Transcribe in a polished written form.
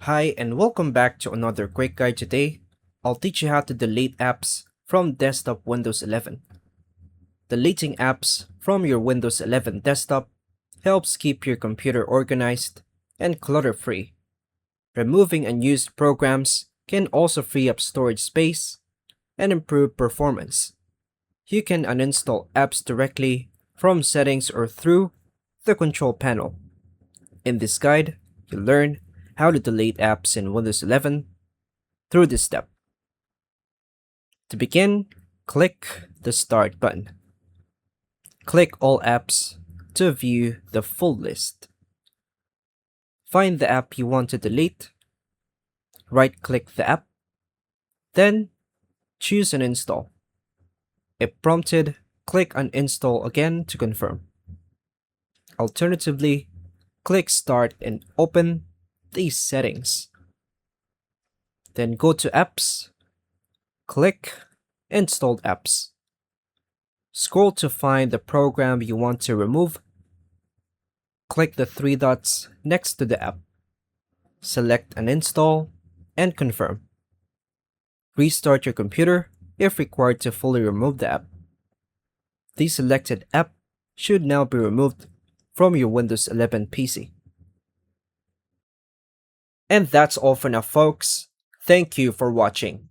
Hi and welcome back to another quick guide. Today, I'll teach you how to delete apps from desktop Windows 11. Deleting apps from your Windows 11 desktop helps keep your computer organized and clutter-free. Removing unused programs can also free up storage space and improve performance. You can uninstall apps directly from settings or through the control panel. In this guide, you'll learn how to delete apps in Windows 11 through this step. To begin, click the Start button. Click All Apps to view the full list. Find the app you want to delete. Right-click the app. Then, choose Uninstall. If prompted, click Uninstall again to confirm. Alternatively, click Start and open these settings. Then go to Apps. Click Installed Apps. Scroll to find the program you want to remove. Click the three dots next to the app. Select Uninstall and confirm. Restart your computer if required to fully remove the app. The selected app should now be removed from your Windows 11 PC. And that's all for now, folks. Thank you for watching.